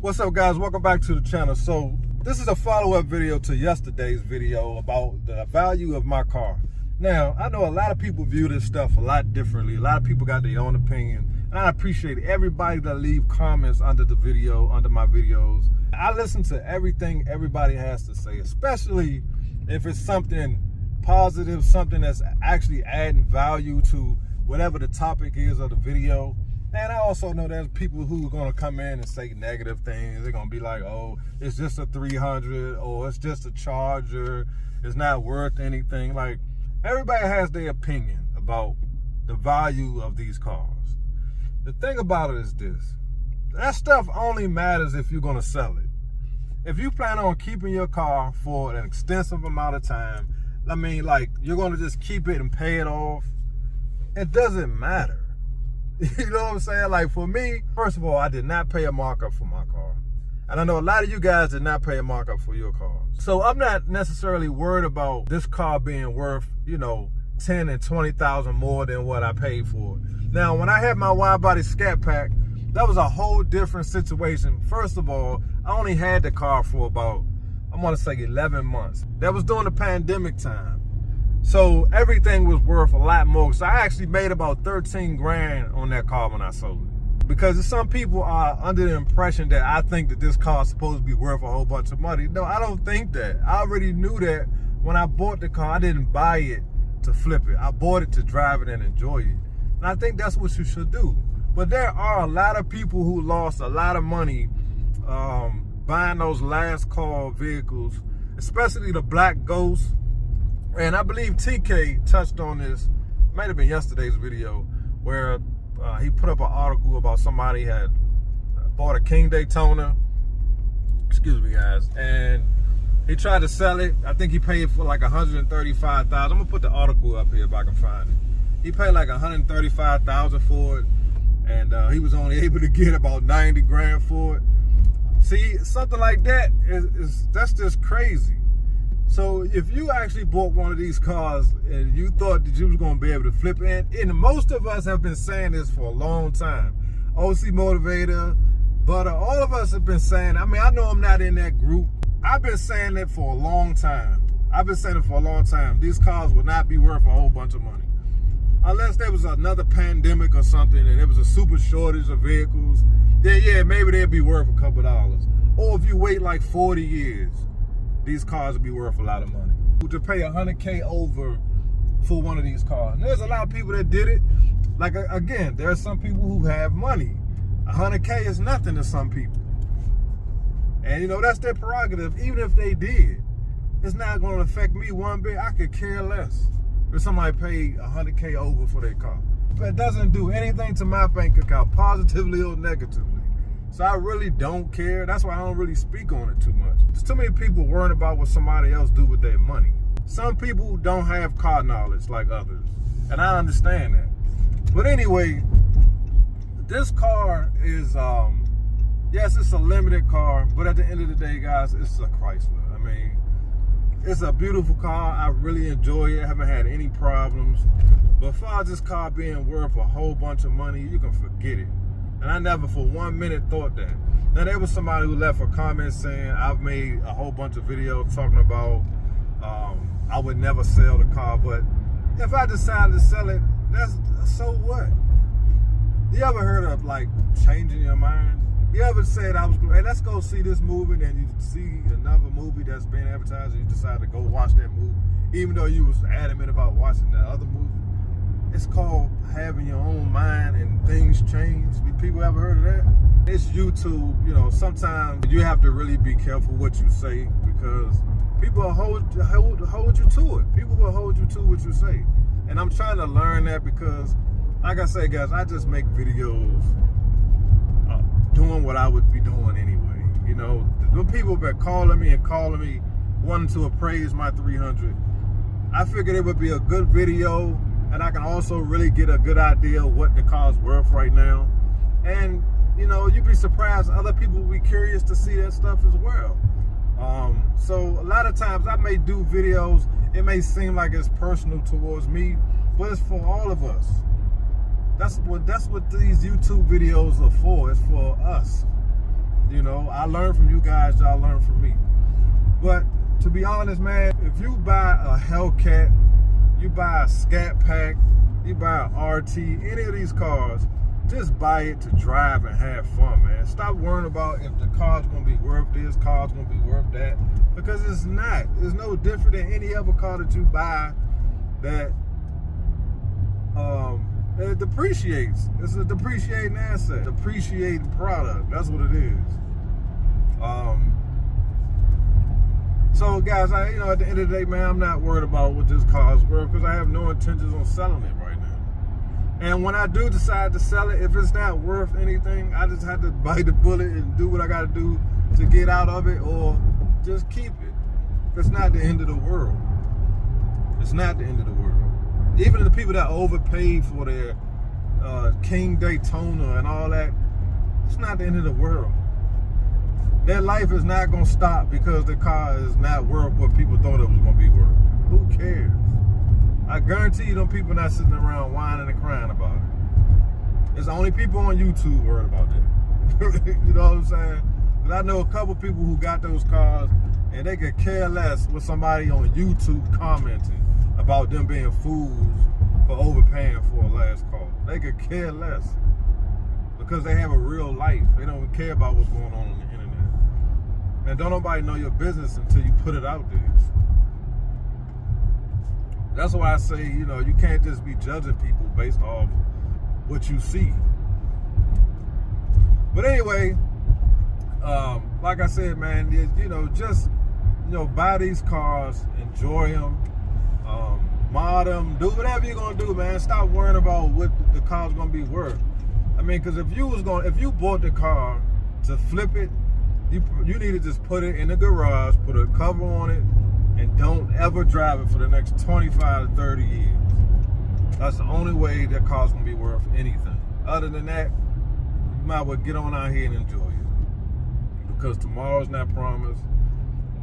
What's up, guys? Welcome back to the channel. So this is a follow-up video to yesterday's video about the value of my car. Now, I know a lot of people view this stuff a lot differently. A lot of people got their own opinion, and I appreciate everybody that leave comments under the video, under my videos. I listen to everything everybody has to say, especially if it's something positive, something that's actually adding value to whatever the topic is of the video. And I also know there's people who are going to come in and say negative things. They're going to be like, oh, it's just a 300, or it's just a Charger, it's not worth anything. Like, everybody has their opinion about the value of these cars. The thing about it is this: that stuff only matters if you're going to sell it. If you plan on keeping your car for an extensive amount of time, I mean, like, you're going to just keep it and pay it off, it doesn't matter. You know what I'm saying? Like, for me, first of all, I did not pay a markup for my car. And I know a lot of you guys did not pay a markup for your cars. So I'm not necessarily worried about this car being worth, you know, 10 and 20,000 more than what I paid for it. Now, when I had my wide body Scat Pack, that was a whole different situation. First of all, I only had the car for about, I want to say 11 months. That was during the pandemic time. So everything was worth a lot more. So I actually made about 13 grand on that car when I sold it. Because some people are under the impression that I think that this car is supposed to be worth a whole bunch of money. No, I don't think that. I already knew that when I bought the car. I didn't buy it to flip it. I bought it to drive it and enjoy it. And I think that's what you should do. But there are a lot of people who lost a lot of money buying those last call vehicles, especially the Black Ghost. And I believe TK touched on this, might have been yesterday's video, where he put up an article about somebody had bought a King Daytona, excuse me guys, and he tried to sell it. I think he paid for like $135,000. I'm gonna put the article up here if I can find it. He paid like $135,000 for it, and he was only able to get about 90 grand for it. See, something like that that's just crazy. So if you actually bought one of these cars and you thought that you was going to be able to flip it, and most of us have been saying this for a long time, OC Motivator, Butter, all of us have been saying, I mean, I know I'm not in that group. I've been saying it for a long time. These cars would not be worth a whole bunch of money. Unless there was another pandemic or something and there was a super shortage of vehicles, then yeah, maybe they'd be worth a couple dollars. Or if you wait like 40 years, these cars would be worth a lot of money. To pay $100K over for one of these cars. And there's a lot of people that did it. Like, again, there are some people who have money. $100K is nothing to some people. And, you know, that's their prerogative. Even if they did, it's not going to affect me one bit. I could care less if somebody paid $100K over for their car. But it doesn't do anything to my bank account, positively or negatively. So I really don't care. That's why I don't really speak on it too much. There's too many people worrying about what somebody else do with their money. Some people don't have car knowledge like others, and I understand that. But anyway, this car is, yes, it's a limited car, but at the end of the day, guys, it's a Chrysler. I mean, it's a beautiful car. I really enjoy it. I haven't had any problems. But as far as this car being worth a whole bunch of money, you can forget it. And I never for 1 minute thought that. Now, there was somebody who left a comment saying I've made a whole bunch of videos talking about I would never sell the car, but if I decided to sell it, so what? You ever heard of like changing your mind? You ever said hey, let's go see this movie, and you see another movie that's being advertised and you decide to go watch that movie, even though you was adamant about watching the other movie? It's called having your own mind and things change. People ever heard of that? It's YouTube. You know, sometimes you have to really be careful what you say, because people will hold you to it. People will hold you to what you say. And I'm trying to learn that because, like I say, guys, I just make videos doing what I would be doing anyway. You know, the people have been calling me wanting to appraise my 300. I figured it would be a good video, and I can also really get a good idea of what the car's worth right now. And, you know, you'd be surprised other people will be curious to see that stuff as well. So a lot of times I may do videos, it may seem like it's personal towards me, but it's for all of us. That's what these YouTube videos are for. It's for us. You know, I learn from you guys, y'all learn from me. But to be honest, man, if you buy a Hellcat, you buy a Scat Pack, you buy an RT, any of these cars, just buy it to drive and have fun, man. Stop worrying about if the car's gonna be worth this, car's gonna be worth that, because it's not. It's no different than any other car that you buy that it depreciates. It's a depreciating asset, depreciating product. That's what it is. So guys, at the end of the day, man, I'm not worried about what this car is worth because I have no intentions on selling it right now. And when I do decide to sell it, if it's not worth anything, I just have to bite the bullet and do what I got to do to get out of it, or just keep it. It's not the end of the world. It's not the end of the world. Even the people that overpaid for their King Daytona and all that, it's not the end of the world. Their life is not going to stop because the car is not worth what people thought it was going to be worth. Who cares? I guarantee you them people not sitting around whining and crying about it. It's the only people on YouTube worried about that. You know what I'm saying? Because I know a couple people who got those cars and they could care less with somebody on YouTube commenting about them being fools for overpaying for a last car. They could care less because they have a real life. They don't care about what's going on the internet. And don't nobody know your business until you put it out there. That's why I say, you can't just be judging people based off what you see. But anyway, like I said, man, just buy these cars, enjoy them, mod them, do whatever you're gonna do, man. Stop worrying about what the car's gonna be worth. I mean, because if you bought the car to flip it, you need to just put it in the garage, put a cover on it, and don't ever drive it for the next 25 to 30 years. That's the only way that car's gonna be worth anything. Other than that, you might as well get on out here and enjoy it. Because tomorrow's not promised,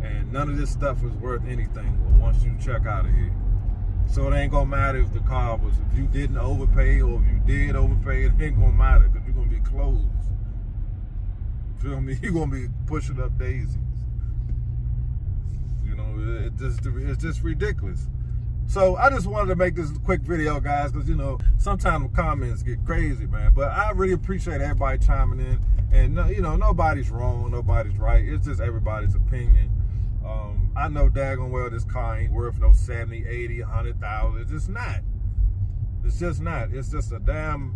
and none of this stuff is worth anything once you check out of here. So it ain't gonna matter if the car was, if you didn't overpay or if you did overpay, it ain't gonna matter because you're gonna be closed. Feel me? You're gonna be pushing up daisies. It's just ridiculous. So I just wanted to make this quick video, guys, because sometimes the comments get crazy, man. But I really appreciate everybody chiming in. And nobody's wrong, nobody's right. It's just everybody's opinion. I know daggone well this car ain't worth no 70, 80, 100,000. It's just not. It's just not. It's just a damn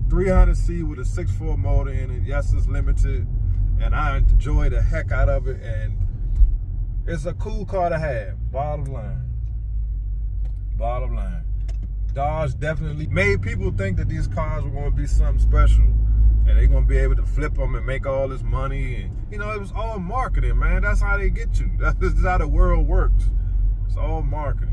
300C with a 6.4 motor in it. Yes, it's limited, and I enjoy the heck out of it, and it's a cool car to have. Bottom line. Dodge definitely made people think that these cars were going to be something special, and they're going to be able to flip them and make all this money. And it was all marketing, man. That's how they get you. That's how the world works. It's all marketing.